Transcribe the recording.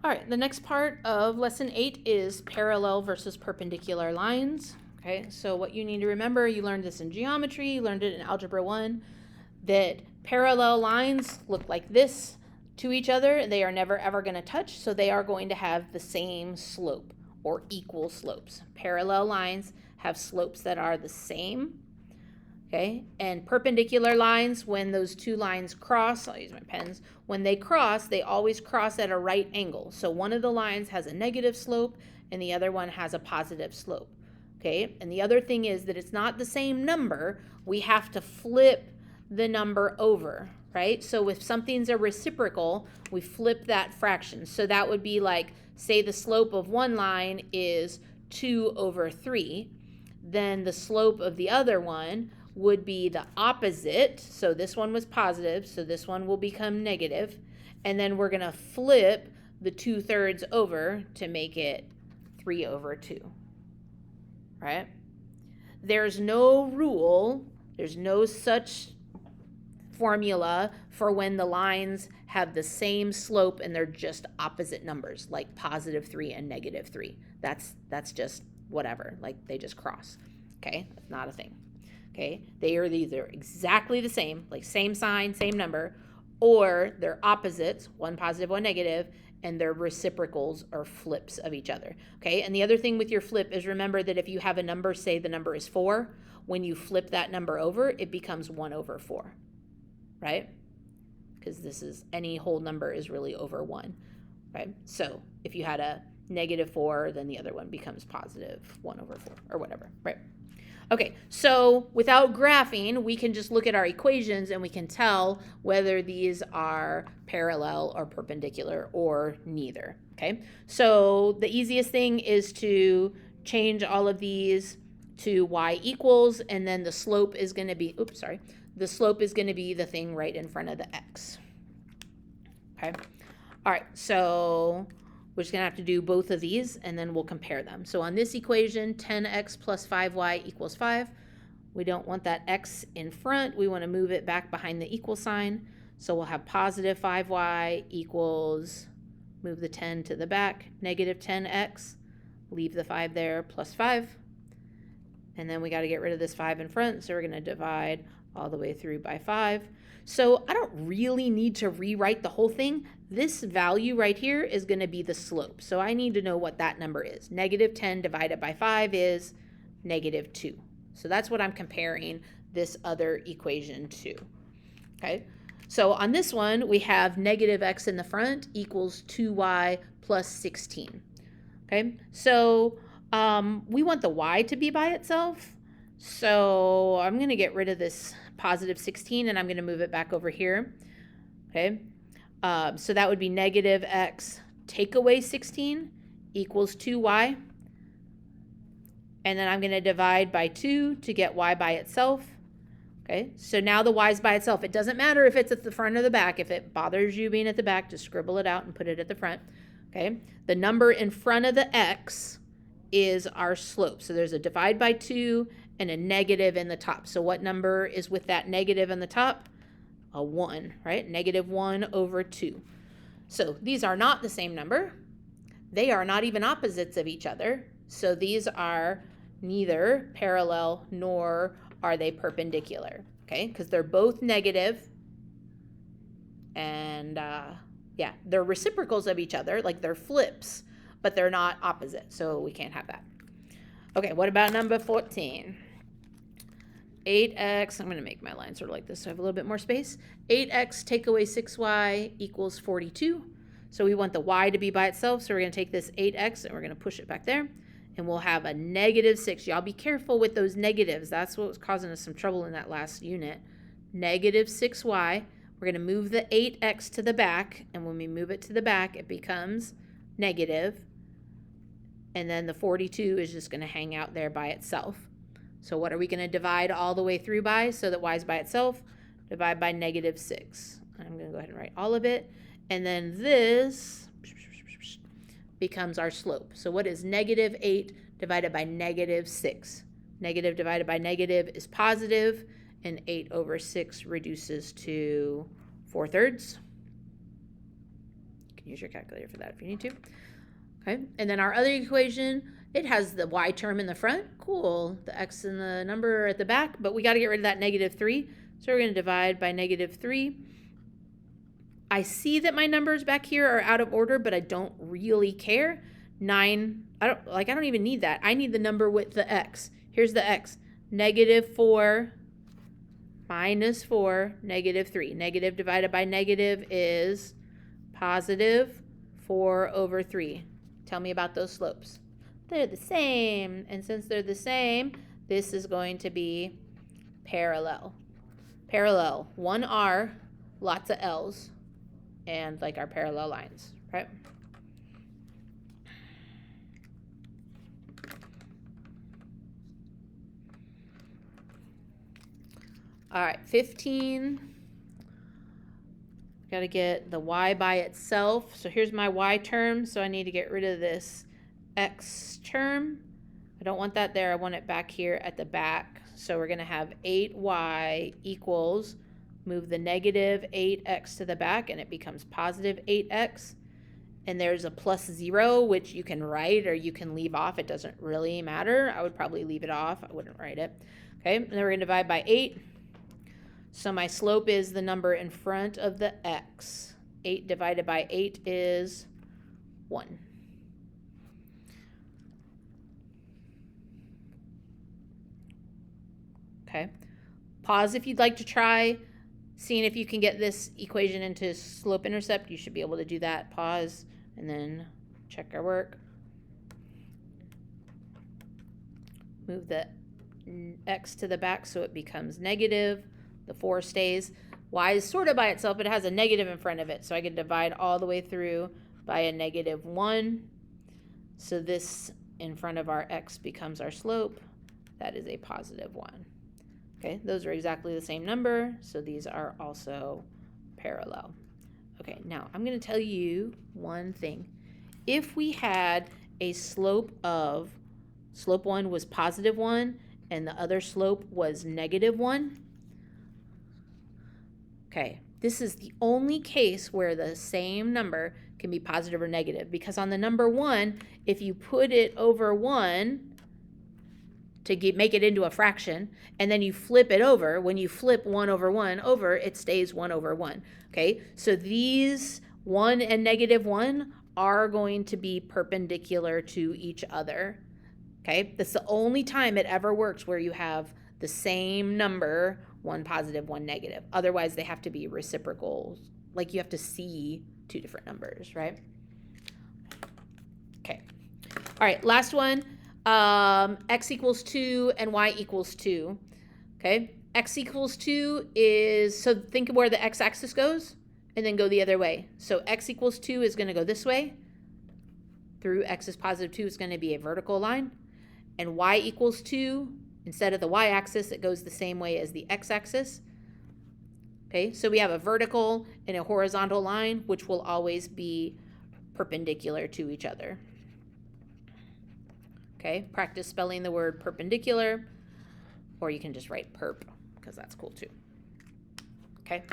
All right, the next part of lesson 8 is parallel versus perpendicular lines. Okay, so what you need to remember, you learned this in geometry, you learned it in Algebra 1, that parallel lines look like this to each other. They are never ever going to touch, so they are going to have the same slope or equal slopes. Parallel lines have slopes that are the same. Okay, and perpendicular lines, when those two lines cross, I'll use my pens, when they cross, they always cross at a right angle. So one of the lines has a negative slope and the other one has a positive slope. Okay, and the other thing is that it's not the same number. We have to flip the number over, right? So if something's a reciprocal, we flip that fraction. So that would be like, say the slope of one line is 2/3, then the slope of the other one would be the opposite. So this one was positive, so this one will become negative. And then we're going to flip the 2/3 over to make it 3/2. Right? There's no rule, there's no such formula for when the lines have the same slope and they're just opposite numbers, like +3 and -3. That's just whatever, like they just cross. Okay? That's not a thing. Okay? They are either exactly the same, like same sign, same number, or they're opposites, one positive, one negative, and they're reciprocals or flips of each other. Okay? And the other thing with your flip is, remember that if you have a number, say the number is 4, when you flip that number over, it becomes 1/4. Right? Because this is, any whole number is really over 1. Right? So if you had a -4, then the other one becomes positive 1/4 or whatever. Right? Okay, so without graphing, we can just look at our equations and we can tell whether these are parallel or perpendicular or neither. Okay, so the easiest thing is to change all of these to y equals, and then the slope is going to be, the slope is going to be the thing right in front of the x. Okay, all right, so we're just going to have to do both of these, and then we'll compare them. So on this equation, 10x plus 5y equals 5. We don't want that x in front. We want to move it back behind the equal sign. So we'll have positive 5y equals, move the 10 to the back, negative 10x, leave the 5 there, plus 5. And then we got to get rid of this 5 in front, so we're going to divide all the way through by 5. So I don't really need to rewrite the whole thing. This value right here is going to be the slope. So I need to know what that number is. Negative 10 divided by 5 is negative 2. So that's what I'm comparing this other equation to. Okay. So on this one, we have negative x in the front equals 2y plus 16. Okay. So we want the y to be by itself. So I'm going to get rid of this positive 16 and I'm going to move it back over here. Okay. So that would be negative x take away 16 equals 2y. And then I'm going to divide by 2 to get y by itself. Okay, so now the y is by itself. It doesn't matter if it's at the front or the back. If it bothers you being at the back, just scribble it out and put it at the front. Okay, the number in front of the x is our slope. So there's a divide by 2 and a negative in the top. So what number is with that negative in the top? A 1, right? Negative 1/2. So these are not the same number. They are not even opposites of each other. So these are neither parallel nor are they perpendicular, okay? Because they're both negative, and yeah, they're reciprocals of each other, like they're flips, but they're not opposite, so we can't have that. Okay, what about number 14? 8x, I'm going to make my line sort of like this so I have a little bit more space. 8x take away 6y equals 42. So we want the y to be by itself, so we're going to take this 8x and we're going to push it back there. And we'll have a negative 6. Y'all be careful with those negatives. That's what was causing us some trouble in that last unit. Negative 6y. We're going to move the 8x to the back. And when we move it to the back, it becomes negative. And then the 42 is just going to hang out there by itself. So what are we going to divide all the way through by so that y is by itself? Divide by negative 6. I'm going to go ahead and write all of it. And then this becomes our slope. So what is negative 8 divided by negative 6? Negative divided by negative is positive, and 8/6 reduces to 4/3. can use your calculator for that if you need to. Okay, and then our other equation, it has the y term in the front. Cool. The x and the number at the back, but we got to get rid of that -3. So we're going to divide by -3. I see that my numbers back here are out of order, but I don't really care. 9, I don't even need that. I need the number with the x. Here's the x. -4 minus 4, -3. Negative divided by negative is +4/3. Tell me about those slopes. They're the same. And since they're the same, this is going to be parallel. Parallel, 1 R, lots of L's, and like our parallel lines, right? All right, 15. Got to get the y by itself. So here's my y term. So I need to get rid of this x term. I don't want that there. I want it back here at the back. So we're going to have 8y equals, move the -8x to the back, and it becomes +8x. And there's a +0, which you can write or you can leave off. It doesn't really matter. I would probably leave it off. I wouldn't write it. Okay, and then we're going to divide by 8. So my slope is the number in front of the x. 8 divided by 8 is 1. Okay. Pause if you'd like to try seeing if you can get this equation into slope-intercept. You should be able to do that. Pause and then check our work. Move the x to the back so it becomes negative. The 4 stays. Y is sort of by itself, but it has a negative in front of it. So I can divide all the way through by a -1. So this in front of our x becomes our slope. That is a +1. Okay, those are exactly the same number. So these are also parallel. Okay, now I'm going to tell you one thing. If we had a slope 1 was +1 and the other slope was -1, okay, this is the only case where the same number can be positive or negative, because on the number 1, if you put it over 1 to make it into a fraction, and then you flip it over, when you flip 1 over 1 over, it stays 1 over 1. Okay, so these 1 and -1 are going to be perpendicular to each other. Okay, that's the only time it ever works where you have the same number, one positive, one negative. Otherwise, they have to be reciprocal. Like you have to see 2 different numbers, right? Okay. All right, last one. X equals 2 and y equals 2. Okay, x equals 2 is, so think of where the x-axis goes and then go the other way. So x equals 2 is going to go this way. Through x is +2 is going to be a vertical line. And y equals 2, instead of the y-axis, it goes the same way as the x-axis. Okay, so we have a vertical and a horizontal line, which will always be perpendicular to each other. Okay, practice spelling the word perpendicular, or you can just write perp, because that's cool too. Okay.